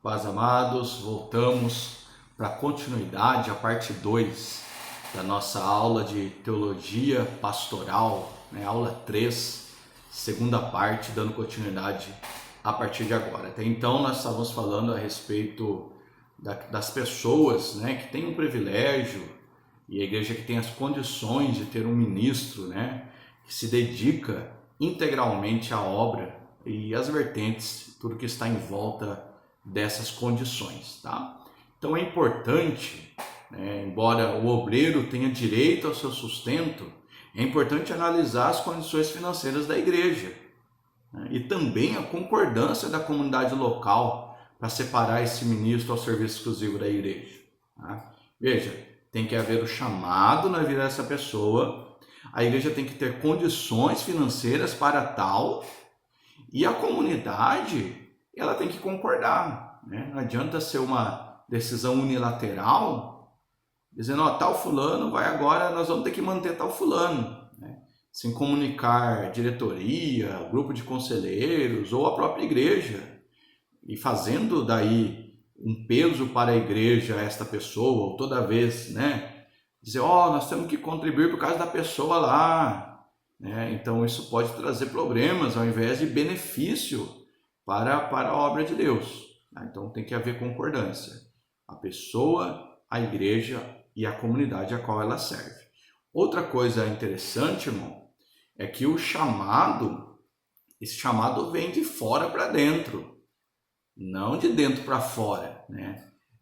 Paz, amados, voltamos para a continuidade, a parte 2 da nossa aula de Teologia Pastoral, aula 3, segunda parte, dando continuidade a partir de agora. Até então nós estávamos falando a respeito das pessoas que têm um privilégio, e a igreja que tem as condições de ter um ministro que se dedica integralmente à obra e às vertentes, tudo que está em volta dessas condições, tá? Então é importante, embora o obreiro tenha direito ao seu sustento, é importante analisar as condições financeiras da igreja, e também a concordância da comunidade local para separar esse ministro ao serviço exclusivo da igreja, tá? Veja, tem que haver o chamado na vida dessa pessoa, a igreja tem que ter condições financeiras para tal, e a comunidade ela tem que concordar, Não adianta ser uma decisão unilateral, dizendo, tal fulano vai agora, nós vamos ter que manter tal fulano, sem comunicar diretoria, grupo de conselheiros ou a própria igreja, e fazendo daí um peso para a igreja esta pessoa, ou toda vez, dizer, nós temos que contribuir por causa da pessoa lá, então isso pode trazer problemas ao invés de benefício para a obra de Deus. Então tem que haver concordância. A pessoa, a igreja e a comunidade a qual ela serve. Outra coisa interessante, irmão, é que esse chamado vem de fora para dentro, não de dentro para fora,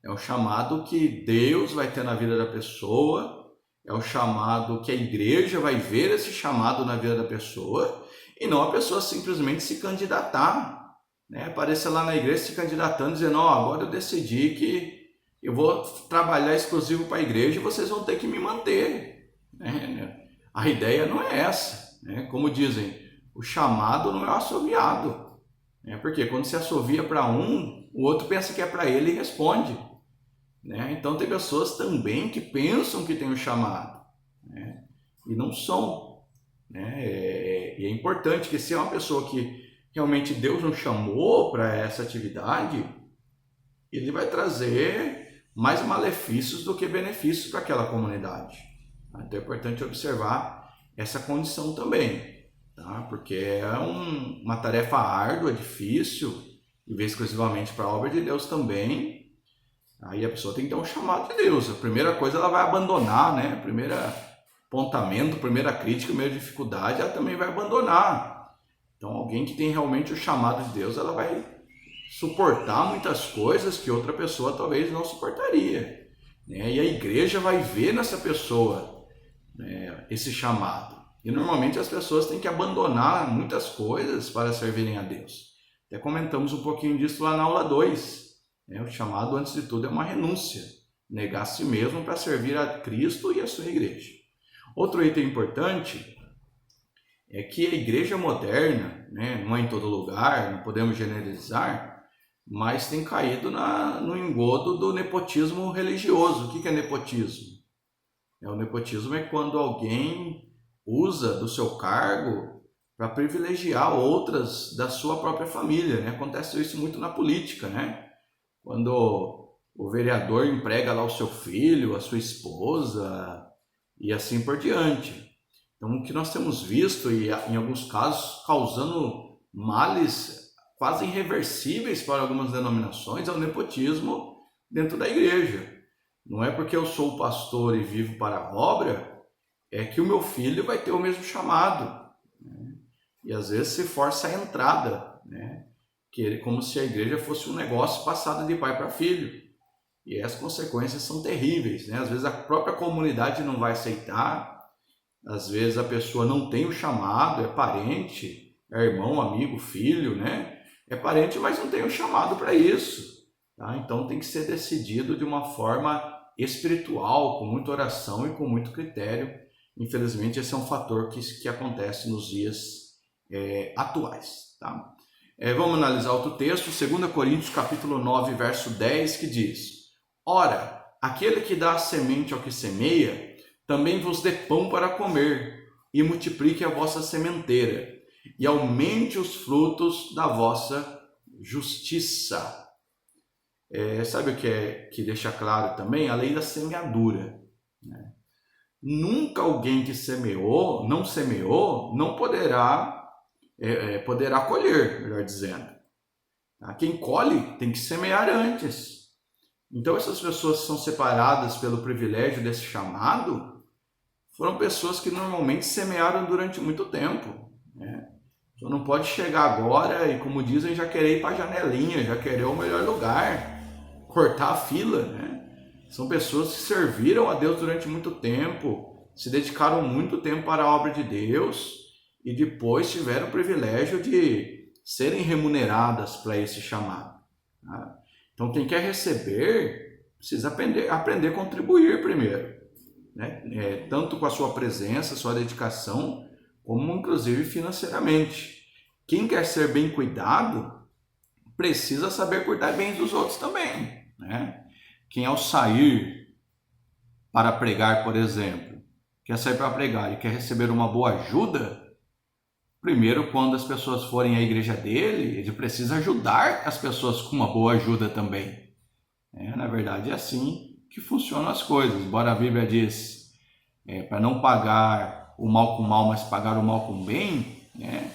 É um chamado que Deus vai ter na vida da pessoa, é um chamado que a igreja vai ver esse chamado na vida da pessoa, e não a pessoa simplesmente se candidatar, aparecer lá na igreja se candidatando, dizendo, agora eu decidi que eu vou trabalhar exclusivo para a igreja e vocês vão ter que me manter. A ideia não é essa. Como dizem, o chamado não é assoviado. Porque quando se assovia para um, o outro pensa que é para ele e responde. Então tem pessoas também que pensam que tem um chamado, e não são. E é importante que se é uma pessoa que realmente Deus nos chamou para essa atividade, ele vai trazer mais malefícios do que benefícios para aquela comunidade. Então é importante observar essa condição também, tá? Porque é uma tarefa árdua, difícil, e ver exclusivamente para a obra de Deus também. Aí a pessoa tem que ter um chamado de Deus. A primeira coisa ela vai abandonar, primeiro apontamento, primeira crítica, primeira dificuldade, ela também vai abandonar. Então alguém que tem realmente o chamado de Deus, ela vai suportar muitas coisas que outra pessoa talvez não suportaria, E a igreja vai ver nessa pessoa esse chamado. E normalmente as pessoas têm que abandonar muitas coisas para servirem a Deus. Até comentamos um pouquinho disso lá na aula 2. O chamado, antes de tudo, é uma renúncia. Negar a si mesmo para servir a Cristo e a sua igreja. Outro item importante é que a igreja moderna, não é em todo lugar, não podemos generalizar, mas tem caído no engodo do nepotismo religioso. O que é nepotismo? O nepotismo é quando alguém usa do seu cargo para privilegiar outras da sua própria família. Acontece isso muito na política, Quando o vereador emprega lá o seu filho, a sua esposa e assim por diante. Então, o que nós temos visto, e em alguns casos causando males quase irreversíveis para algumas denominações, é o nepotismo dentro da igreja. Não é porque eu sou pastor e vivo para a obra, é que o meu filho vai ter o mesmo chamado. E às vezes se força a entrada, como se a igreja fosse um negócio passado de pai para filho. E as consequências são terríveis. Às vezes a própria comunidade não vai aceitar, às vezes a pessoa não tem o chamado, é parente, é irmão, amigo, filho, É parente, mas não tem o chamado para isso, tá? Então tem que ser decidido de uma forma espiritual, com muita oração e com muito critério. Infelizmente esse é um fator que acontece nos dias atuais, tá? Vamos analisar outro texto, 2 Coríntios capítulo 9, verso 10, que diz: Ora, aquele que dá a semente ao que semeia, também vos dê pão para comer, e multiplique a vossa sementeira, e aumente os frutos da vossa justiça. Sabe o que que deixa claro também? A lei da semeadura, né? Nunca alguém que semeou, não poderá colher, melhor dizendo. Tá? Quem colhe tem que semear antes. Então essas pessoas que são separadas pelo privilégio desse chamado foram pessoas que normalmente semearam durante muito tempo, né? Então não pode chegar agora e, como dizem, já querer ir para a janelinha, já querer o melhor lugar, cortar a fila, né? São pessoas que serviram a Deus durante muito tempo, se dedicaram muito tempo para a obra de Deus e depois tiveram o privilégio de serem remuneradas para esse chamado, tá? Então quem quer receber precisa aprender a contribuir primeiro, né? Tanto com a sua presença, sua dedicação, como inclusive financeiramente. Quem quer ser bem cuidado precisa saber cuidar bem dos outros também, né? Quem ao sair para pregar, por exemplo, quer sair para pregar e quer receber uma boa ajuda, primeiro, quando as pessoas forem à igreja dele, ele precisa ajudar as pessoas com uma boa ajuda também. Na verdade, é assim que funcionam as coisas. Embora a Bíblia diz para não pagar o mal com mal, mas pagar o mal com bem, né?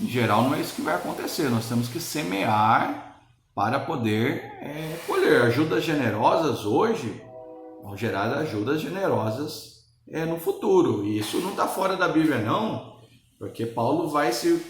Em geral não é isso que vai acontecer. Nós temos que semear para poder colher. Ajudas generosas hoje vão gerar ajudas generosas no futuro. E isso não está fora da Bíblia não, porque Paulo vai se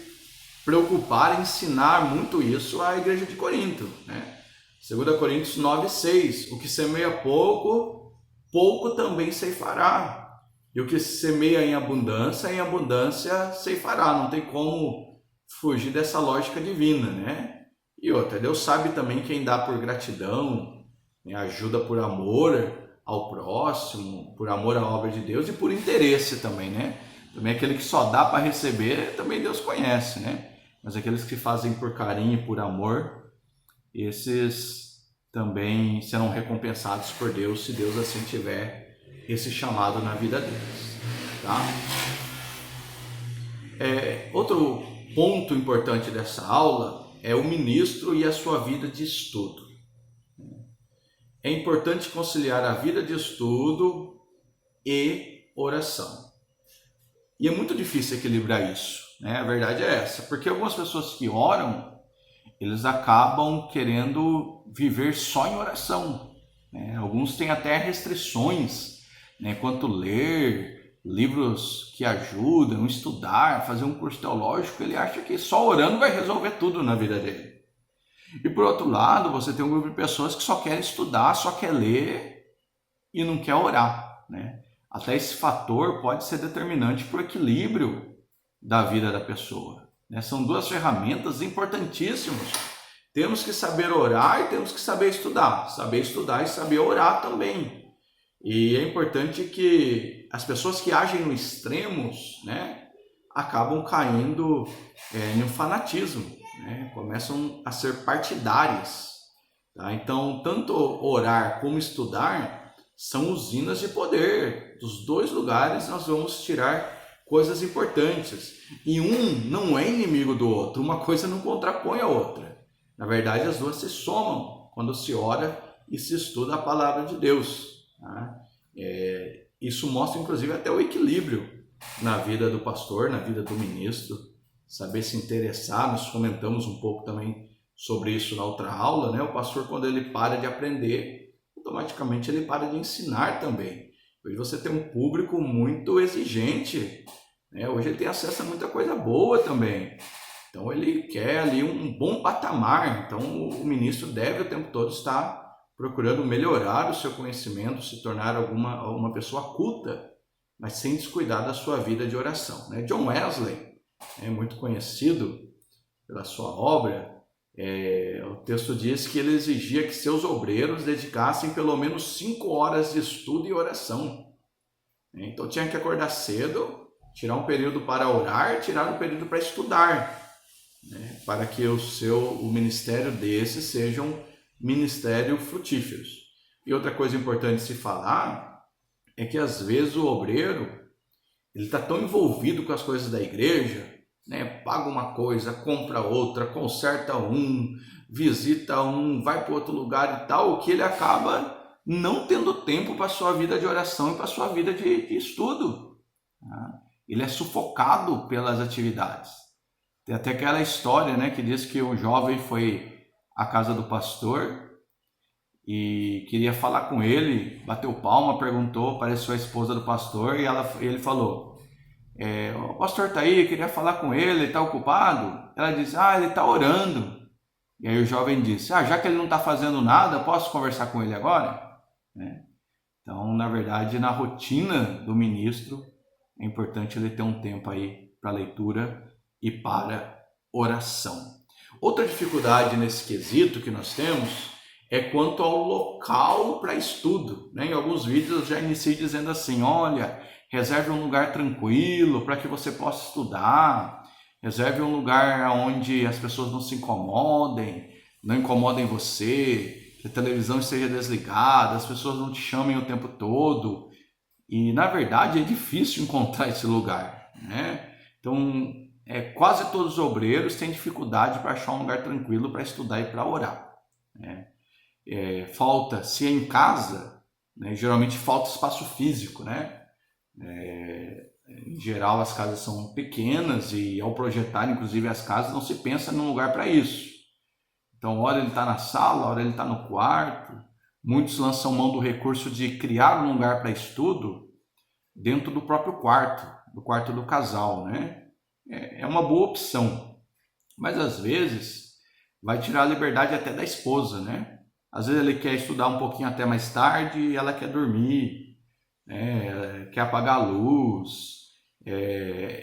preocupar em ensinar muito isso à igreja de Corinto, né? 2 Coríntios 9:6, o que semeia pouco, pouco também ceifará. E o que semeia em abundância ceifará. Não tem como fugir dessa lógica divina, né? E outra, Deus sabe também quem dá por gratidão, né? Ajuda por amor ao próximo, por amor à obra de Deus e por interesse também, né? Também aquele que só dá para receber, também Deus conhece, né? Mas aqueles que fazem por carinho e por amor, esses também serão recompensados por Deus, se Deus assim tiver esse chamado na vida deles, tá? Outro ponto importante dessa aula é o ministro e a sua vida de estudo. É importante conciliar a vida de estudo e oração. E é muito difícil equilibrar isso, né? A verdade é essa, porque algumas pessoas que oram, eles acabam querendo viver só em oração, né? Alguns têm até restrições, né, quanto ler livros que ajudam, estudar, fazer um curso teológico. Ele acha que só orando vai resolver tudo na vida dele. E por outro lado, você tem um grupo de pessoas que só quer estudar, só quer ler e não quer orar, né? Até esse fator pode ser determinante para o equilíbrio da vida da pessoa, né? São duas ferramentas importantíssimas. Temos que saber orar e temos que saber estudar e saber orar também. E é importante que as pessoas que agem no extremos, né, acabam caindo em um fanatismo, né? Começam a ser partidárias, tá? Então, tanto orar como estudar são usinas de poder. Dos dois lugares nós vamos tirar coisas importantes. E um não é inimigo do outro, uma coisa não contrapõe a outra. Na verdade, as duas se somam quando se ora e se estuda a palavra de Deus, tá? Isso mostra inclusive até o equilíbrio na vida do pastor, na vida do ministro, saber se interessar. Nós comentamos um pouco também sobre isso na outra aula, né? O pastor, quando ele para de aprender, automaticamente ele para de ensinar também. Hoje você tem um público muito exigente, né? Hoje ele tem acesso a muita coisa boa também. Então ele quer ali um bom patamar. Então o ministro deve o tempo todo estar procurando melhorar o seu conhecimento, se tornar uma pessoa culta, mas sem descuidar da sua vida de oração, né? John Wesley é muito conhecido pela sua obra. O texto diz que ele exigia que seus obreiros dedicassem pelo menos 5 horas de estudo e oração. Então tinha que acordar cedo, tirar um período para orar, tirar um período para estudar, né? Para que o ministério desse seja um ministério frutíferos. E outra coisa importante de se falar é que às vezes o obreiro ele está tão envolvido com as coisas da igreja, né? Paga uma coisa, compra outra, conserta visita um, vai para outro lugar e tal, que ele acaba não tendo tempo para a sua vida de oração e para a sua vida de estudo. Ele é sufocado pelas atividades. Tem até aquela história, né, que diz que um jovem foi à casa do pastor e queria falar com ele, bateu palma, perguntou, apareceu a esposa do pastor e ele falou, o pastor está aí, queria falar com ele está ocupado? Ela disse, ele está orando. E aí o jovem disse, já que ele não está fazendo nada, posso conversar com ele agora? Então, na verdade, na rotina do ministro, é importante ele ter um tempo aí para leitura e para oração. Outra dificuldade nesse quesito que nós temos é quanto ao local para estudo. Em alguns vídeos eu já iniciei dizendo assim, olha, reserve um lugar tranquilo para que você possa estudar, reserve um lugar onde as pessoas não se incomodem, não incomodem você, que a televisão esteja desligada, as pessoas não te chamem o tempo todo. E, na verdade, é difícil encontrar esse lugar, né? Então, quase todos os obreiros têm dificuldade para achar um lugar tranquilo para estudar e para orar, né? Falta, se é em casa, né, geralmente falta espaço físico, né? Em geral, as casas são pequenas e, ao projetar, inclusive, as casas, não se pensa num lugar para isso. Então, hora ele está na sala, hora ele está no quarto. Muitos lançam mão do recurso de criar um lugar para estudo dentro do próprio quarto, do quarto do casal, né? É uma boa opção, mas às vezes vai tirar a liberdade até da esposa, né? Às vezes ele quer estudar um pouquinho até mais tarde e ela quer dormir, né? Quer apagar a luz.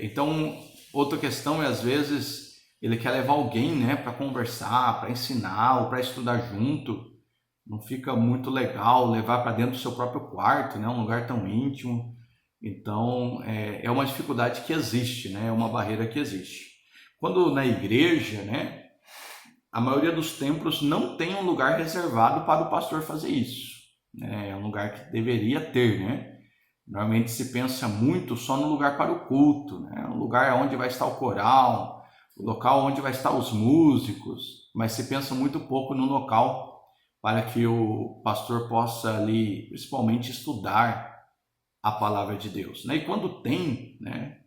Então, outra questão é, às vezes, ele quer levar alguém, né, para conversar, para ensinar ou para estudar junto. Não fica muito legal levar para dentro do seu próprio quarto, né, um lugar tão íntimo. Então, é uma dificuldade que existe, né, é uma barreira que existe. Quando na igreja, né, a maioria dos templos não tem um lugar reservado para o pastor fazer isso, né, é um lugar que deveria ter, né? Normalmente se pensa muito só no lugar para o culto, né? Um lugar onde vai estar o coral, o local onde vai estar os músicos, mas se pensa muito pouco no local para que o pastor possa ali, principalmente, estudar a palavra de Deus, né? E quando tem, né,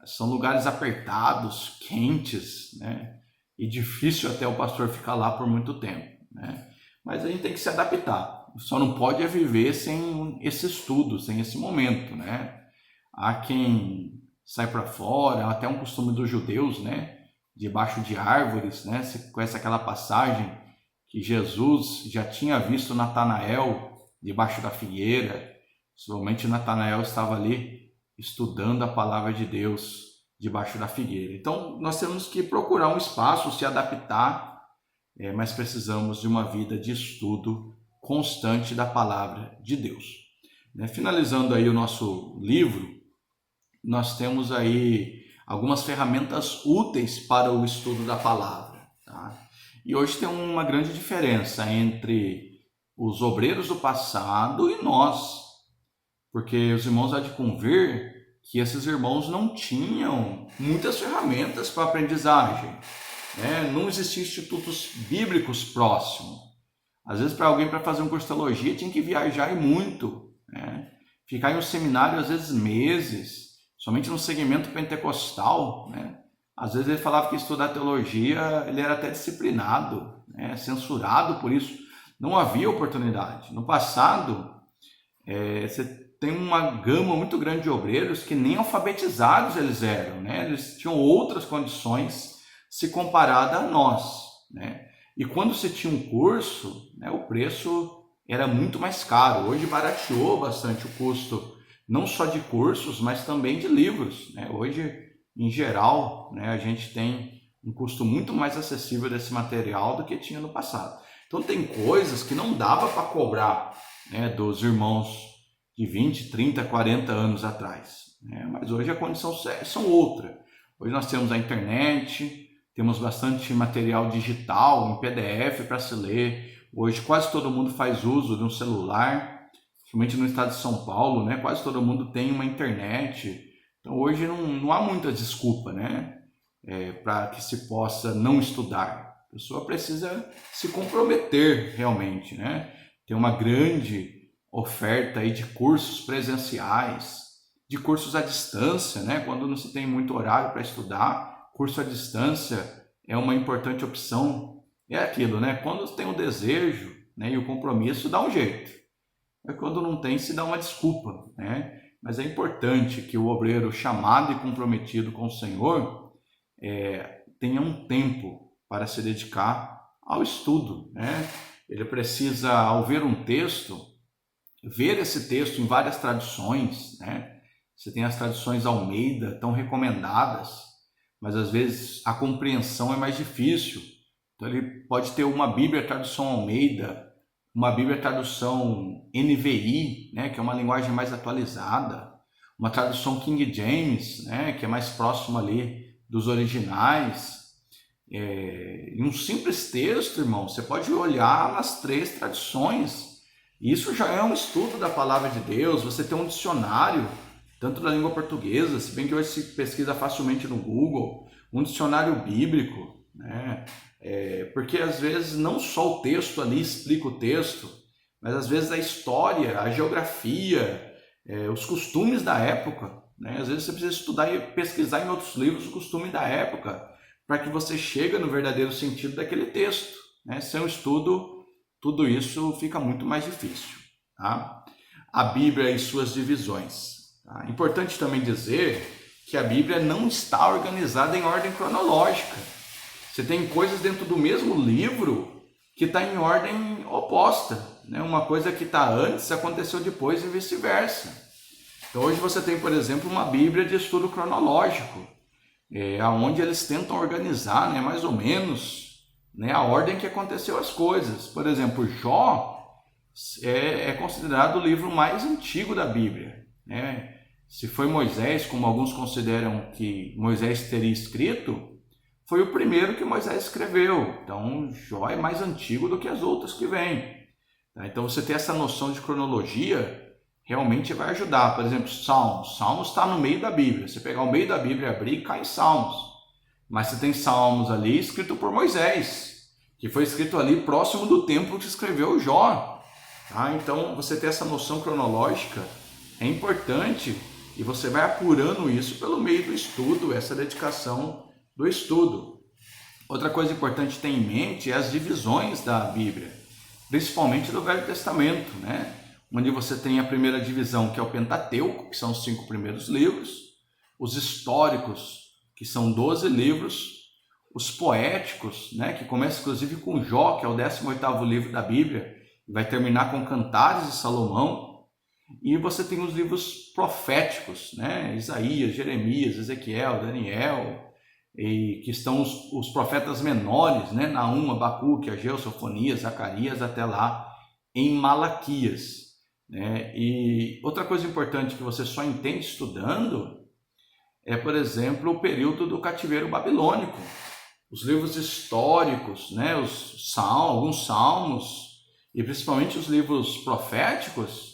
são lugares apertados, quentes, né? E difícil até o pastor ficar lá por muito tempo, né? Mas a gente tem que se adaptar. Só não pode viver sem esse estudo, sem esse momento, né? Há quem sai para fora, até um costume dos judeus, né? Debaixo de árvores, né? Você conhece aquela passagem que Jesus já tinha visto Natanael debaixo da figueira. Possivelmente Natanael estava ali estudando a palavra de Deus debaixo da figueira. Então, nós temos que procurar um espaço, se adaptar, mas precisamos de uma vida de estudo constante da palavra de Deus. Finalizando aí o nosso livro, nós temos aí algumas ferramentas úteis para o estudo da palavra, tá? E hoje tem uma grande diferença entre os obreiros do passado e nós, porque os irmãos há de convir que esses irmãos não tinham muitas ferramentas para aprendizagem, né? Não existiam institutos bíblicos próximos. Às vezes, para alguém para fazer um curso de teologia tinha que viajar e muito, né? Ficar em um seminário às vezes meses, somente no segmento pentecostal, né? Às vezes ele falava que estudar teologia ele era até disciplinado, né? Censurado por isso. Não havia oportunidade. No passado, você tem uma gama muito grande de obreiros que nem alfabetizados eles eram, né? Eles tinham outras condições se comparada a nós, né? E quando você tinha um curso, né, o preço era muito mais caro. Hoje barateou bastante o custo, não só de cursos, mas também de livros, né? Hoje, em geral, né, a gente tem um custo muito mais acessível desse material do que tinha no passado. Então tem coisas que não dava para cobrar, né, dos irmãos de 20, 30, 40 anos atrás, né? Mas hoje a condição são outra. Hoje nós temos a internet, temos bastante material digital, em PDF para se ler. Hoje quase todo mundo faz uso de um celular, principalmente no estado de São Paulo, né? Quase todo mundo tem uma internet. Então hoje não há muita desculpa, né? Para que se possa não estudar. pessoa precisa se comprometer realmente, né? Tem uma grande oferta aí de cursos presenciais, de cursos à distância, né? Quando não se tem muito horário para estudar, curso à distância é uma importante opção. É aquilo, né? Quando tem o desejo, né, e o compromisso, dá um jeito. É quando não tem, se dá uma desculpa, né? Mas é importante que o obreiro chamado e comprometido com o Senhor tenha um tempo para se dedicar ao estudo, né? Ele precisa, ao ver um texto, ver esse texto em várias traduções, né? Você tem as traduções Almeida, tão recomendadas, mas às vezes a compreensão é mais difícil. Então ele pode ter uma Bíblia tradução Almeida, uma Bíblia tradução NVI, né, que é uma linguagem mais atualizada, uma tradução King James, né, que é mais próxima ali dos originais. Em um simples texto, irmão, você pode olhar nas 3 traduções. Isso já é um estudo da palavra de Deus. Você tem um dicionário, tanto da língua portuguesa, se bem que hoje se pesquisa facilmente no Google, um dicionário bíblico, né? Porque às vezes não só o texto ali explica o texto, mas às vezes a história, a geografia, os costumes da época, né? Às vezes você precisa estudar e pesquisar em outros livros o costume da época, para que você chegue no verdadeiro sentido daquele texto, né? Sem o estudo, tudo isso fica muito mais difícil, tá? A Bíblia e suas divisões. Tá? Importante também dizer que a Bíblia não está organizada em ordem cronológica. Você tem coisas dentro do mesmo livro que está em ordem oposta, né? Uma coisa que está antes aconteceu depois e vice-versa. Então hoje você tem, por exemplo, uma Bíblia de estudo cronológico, onde eles tentam organizar, né, mais ou menos, né, a ordem que aconteceu as coisas. Por exemplo, Jó é considerado o livro mais antigo da Bíblia, né? Se foi Moisés, como alguns consideram que Moisés teria escrito, foi o primeiro que Moisés escreveu. Então, Jó é mais antigo do que as outras que vêm. Então, você ter essa noção de cronologia realmente vai ajudar. Por exemplo, Salmos. Salmos está no meio da Bíblia. Você pegar o meio da Bíblia e abrir, cai em Salmos. Mas você tem Salmos ali escrito por Moisés, que foi escrito ali próximo do tempo que escreveu Jó. Tá? Então, você ter essa noção cronológica é importante e você vai apurando isso pelo meio do estudo, essa dedicação do estudo. Outra coisa importante ter em mente é as divisões da Bíblia, principalmente do Velho Testamento, né? Onde você tem a primeira divisão, que é o Pentateuco, que são os 5 primeiros livros, os históricos, que são 12 livros, os poéticos, né? Que começa inclusive com Jó, que é o 18º livro da Bíblia, e vai terminar com Cantares de Salomão. E você tem os livros proféticos, né? Isaías, Jeremias, Ezequiel, Daniel, e que estão os profetas menores, né? Naum, Abacuque, Ageu, Sofonias, Zacarias, até lá em Malaquias, né? E outra coisa importante que você só entende estudando é, por exemplo, o período do cativeiro babilônico, os livros históricos, né? Alguns salmos e principalmente os livros proféticos.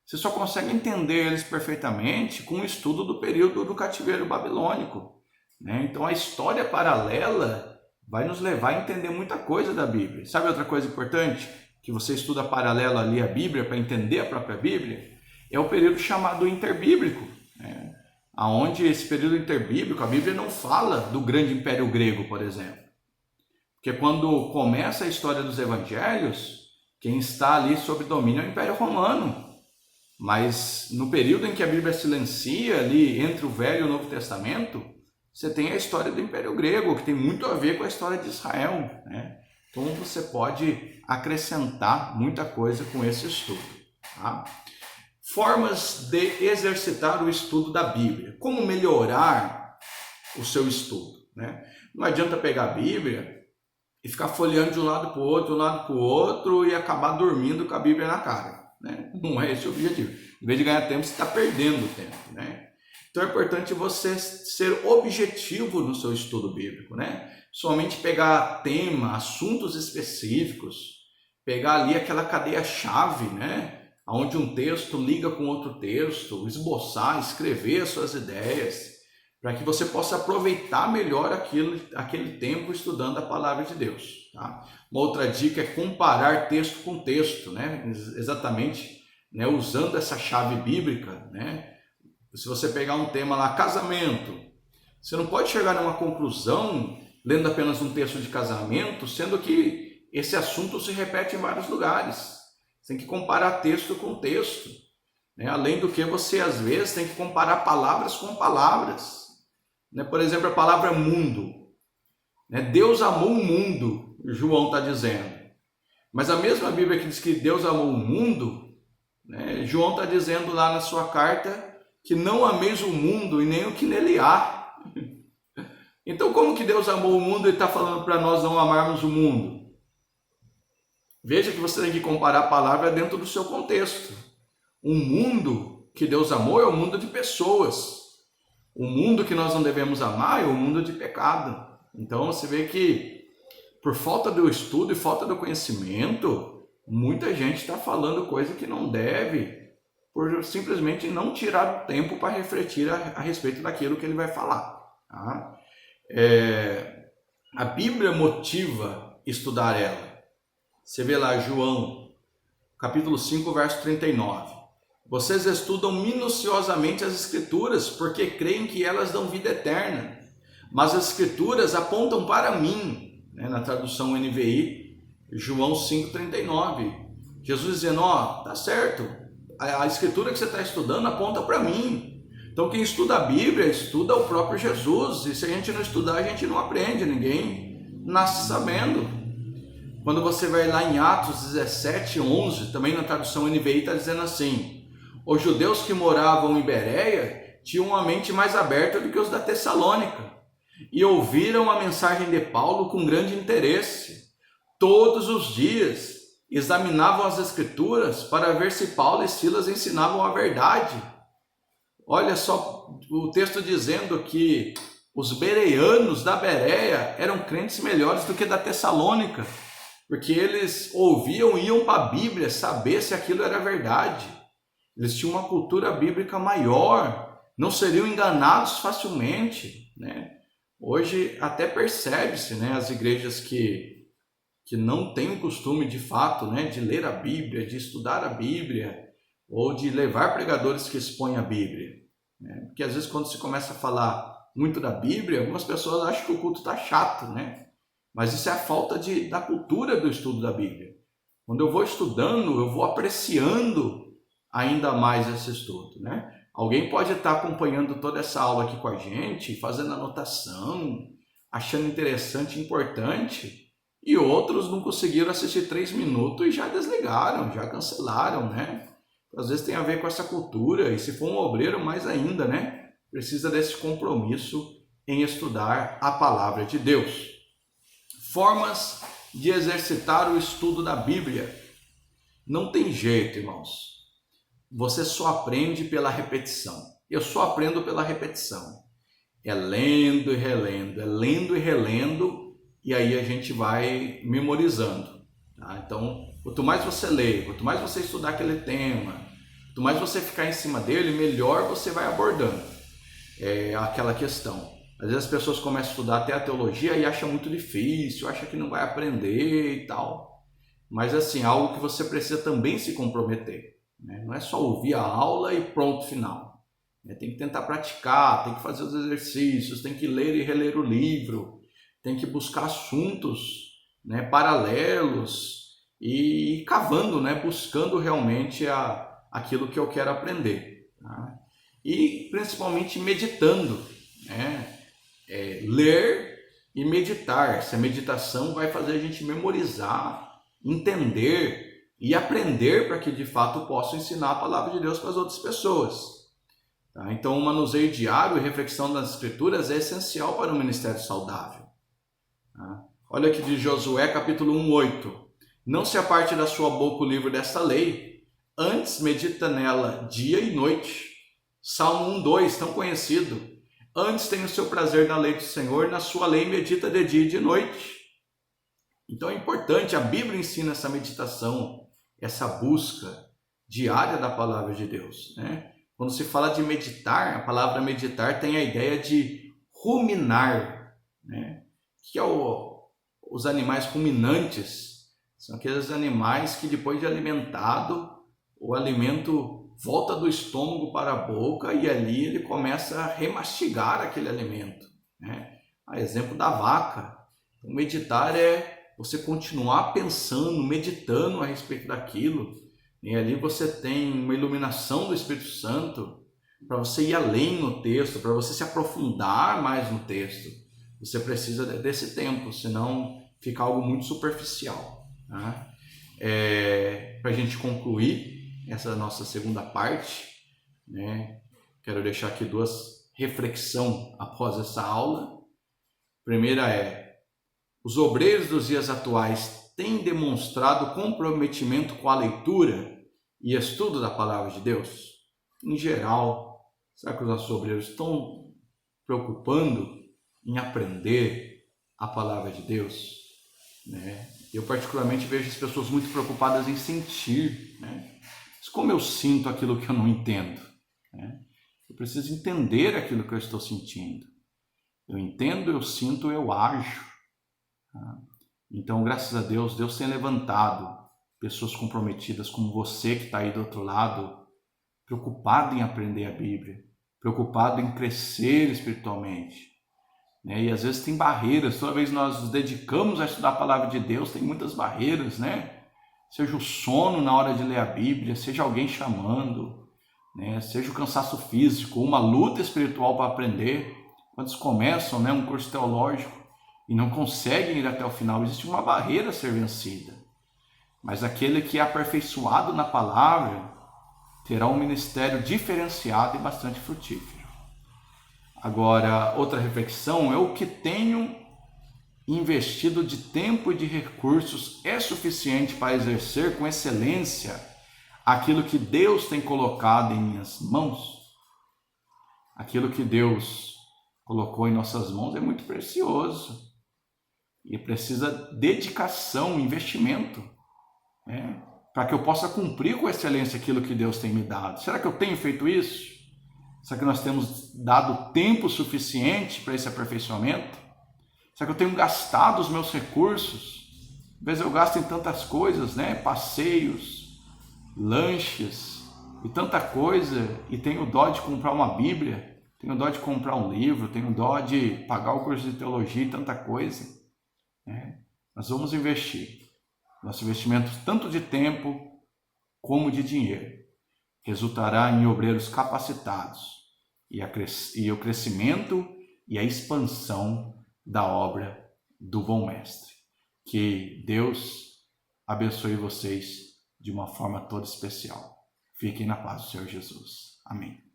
Você só consegue entender eles perfeitamente com o estudo do período do cativeiro babilônico, né? Então a história paralela vai nos levar a entender muita coisa da Bíblia. Sabe outra coisa importante? Que você estuda paralelo ali a Bíblia para entender a própria Bíblia? É o período chamado interbíblico, né? Onde esse período interbíblico, a Bíblia não fala do grande império grego, por exemplo. Porque quando começa a história dos evangelhos, quem está ali sob domínio é o Império Romano. Mas no período em que a Bíblia silencia ali entre o Velho e o Novo Testamento, você tem a história do Império Grego, que tem muito a ver com a história de Israel, né? Então você pode acrescentar muita coisa com esse estudo, tá? Formas de exercitar o estudo da Bíblia. Como melhorar o seu estudo, né? Não adianta pegar a Bíblia e ficar folheando de um lado para o outro, de um lado para o outro e acabar dormindo com a Bíblia na cara, né? Não é esse o objetivo. Em vez de ganhar tempo, você está perdendo tempo, né? Então é importante você ser objetivo no seu estudo bíblico, né? Somente pegar tema, assuntos específicos, pegar ali aquela cadeia-chave, né? Onde um texto liga com outro texto, esboçar, escrever as suas ideias, para que você possa aproveitar melhor aquele tempo estudando a palavra de Deus. Tá? Uma outra dica é comparar texto com texto, né? Exatamente, né? Usando essa chave bíblica, né? Se você pegar um tema lá, casamento, você não pode chegar numa conclusão lendo apenas um texto de casamento, sendo que esse assunto se repete em vários lugares. Você tem que comparar texto com texto, né? Além do que você, às vezes, tem que comparar palavras com palavras. Né? Por exemplo, a palavra mundo. Né? Deus amou o mundo, João está dizendo. Mas a mesma Bíblia que diz que Deus amou o mundo, né? João está dizendo lá na sua carta que não ameis o mundo e nem o que nele há. Então, como que Deus amou o mundo e está falando para nós não amarmos o mundo? Veja que você tem que comparar a palavra dentro do seu contexto. O mundo que Deus amou é o mundo de pessoas. O mundo que nós não devemos amar é o mundo de pecado. Então você vê que por falta do estudo e falta do conhecimento, muita gente está falando coisa que não deve, por simplesmente não tirar o tempo para refletir a respeito daquilo que ele vai falar. Tá? A Bíblia motiva estudar ela. Você vê lá João, capítulo 5, verso 39. Vocês estudam minuciosamente as Escrituras, porque creem que elas dão vida eterna. Mas as Escrituras apontam para mim, né? Na tradução NVI, João 5,39. Jesus dizendo, tá certo, a Escritura que você está estudando aponta para mim. Então quem estuda a Bíblia, estuda o próprio Jesus. E se a gente não estudar, a gente não aprende, ninguém nasce sabendo. Quando você vai lá em Atos 17, 11, também na tradução NVI está dizendo assim, os judeus que moravam em Bereia tinham uma mente mais aberta do que os da Tessalônica e ouviram a mensagem de Paulo com grande interesse. Todos os dias examinavam as Escrituras para ver se Paulo e Silas ensinavam a verdade. Olha só o texto dizendo que os bereanos da Bereia eram crentes melhores do que da Tessalônica, porque eles ouviam e iam para a Bíblia saber se aquilo era verdade. Eles tinham uma cultura bíblica maior, não seriam enganados facilmente, né? Hoje até percebe-se, né, as igrejas que não têm o costume de fato, né, de ler a Bíblia, de estudar a Bíblia, ou de levar pregadores que expõem a Bíblia. Né? Porque às vezes quando se começa a falar muito da Bíblia, algumas pessoas acham que o culto está chato, né? Mas isso é a falta da cultura do estudo da Bíblia. Quando eu vou estudando, eu vou apreciando ainda mais esse estudo, né? Alguém pode estar acompanhando toda essa aula aqui com a gente, fazendo anotação, achando interessante e importante, e outros não conseguiram assistir 3 minutos e já desligaram, já cancelaram, né? Às vezes tem a ver com essa cultura, e se for um obreiro, mais ainda, né? Precisa desse compromisso em estudar a palavra de Deus. Formas de exercitar o estudo da Bíblia. Não tem jeito, irmãos. Você só aprende pela repetição. Eu só aprendo pela repetição. É lendo e relendo, é lendo e relendo, e aí a gente vai memorizando. Tá? Então, quanto mais você lê, quanto mais você estudar aquele tema, quanto mais você ficar em cima dele, melhor você vai abordando aquela questão. Às vezes as pessoas começam a estudar até a teologia e acham muito difícil, acham que não vai aprender e tal. Mas assim, algo que você precisa também se comprometer. Né? Não é só ouvir a aula e pronto, final. Tem que tentar praticar, tem que fazer os exercícios, tem que ler e reler o livro, tem que buscar assuntos, né, paralelos e ir cavando, né, buscando realmente aquilo que eu quero aprender. Tá? E principalmente meditando, né? Ler e meditar. Essa meditação vai fazer a gente memorizar, entender e aprender para que de fato possa ensinar a palavra de Deus para as outras pessoas. Tá? Então o manuseio diário e reflexão das Escrituras é essencial para um ministério saudável. Tá? Olha aqui de Josué capítulo 1:8. Não se aparte da sua boca o livro desta lei, antes medita nela dia e noite. Salmo 1:2, tão conhecido. Antes tem o seu prazer na lei do Senhor, na sua lei medita de dia e de noite. Então é importante, a Bíblia ensina essa meditação, essa busca diária da palavra de Deus, né? Quando se fala de meditar, a palavra meditar tem a ideia de ruminar, né? Que é os animais ruminantes, são aqueles animais que depois de alimentado, o alimento volta do estômago para a boca e ali ele começa a remastigar aquele alimento, né? A exemplo da vaca. Então, meditar é você continuar pensando, meditando a respeito daquilo, e ali você tem uma iluminação do Espírito Santo para você ir além no texto, para você se aprofundar mais no texto. Você precisa desse tempo, senão fica algo muito superficial, tá? Para a gente concluir essa nossa segunda parte, né? Quero deixar aqui duas reflexões após essa aula. Primeira os obreiros dos dias atuais têm demonstrado comprometimento com a leitura e estudo da palavra de Deus? Em geral, será que os nossos obreiros estão preocupando em aprender a palavra de Deus, né? Eu particularmente vejo as pessoas muito preocupadas em sentir, né? Mas como eu sinto aquilo que eu não entendo, né? Eu preciso entender aquilo que eu estou sentindo. Eu entendo, eu sinto, eu ajo. Então, graças a Deus, Deus tem levantado pessoas comprometidas como você que está aí do outro lado, preocupado em aprender a Bíblia, preocupado em crescer espiritualmente, né? E às vezes tem barreiras, toda vez que nós nos dedicamos a estudar a palavra de Deus, tem muitas barreiras, né? Seja o sono na hora de ler a Bíblia, seja alguém chamando, né? Seja o cansaço físico, uma luta espiritual para aprender. Quando eles começam, né, um curso teológico e não conseguem ir até o final, existe uma barreira a ser vencida. Mas aquele que é aperfeiçoado na palavra terá um ministério diferenciado e bastante frutífero. Agora, outra reflexão é o que tenho investido de tempo e de recursos é suficiente para exercer com excelência aquilo que Deus tem colocado em minhas mãos? Aquilo que Deus colocou em nossas mãos é muito precioso e precisa dedicação, investimento, né? Para que eu possa cumprir com excelência aquilo que Deus tem me dado. Será que eu tenho feito isso? Será que nós temos dado tempo suficiente para esse aperfeiçoamento? Será que eu tenho gastado os meus recursos? Às vezes eu gasto em tantas coisas, né? Passeios, lanches e tanta coisa, e tenho dó de comprar uma Bíblia, tenho dó de comprar um livro, tenho dó de pagar o curso de teologia e tanta coisa, né? Nós vamos investir. Nosso investimento, tanto de tempo como de dinheiro, resultará em obreiros capacitados e o crescimento e a expansão da obra do bom mestre. Que Deus abençoe vocês de uma forma toda especial. Fiquem na paz do Senhor Jesus. Amém.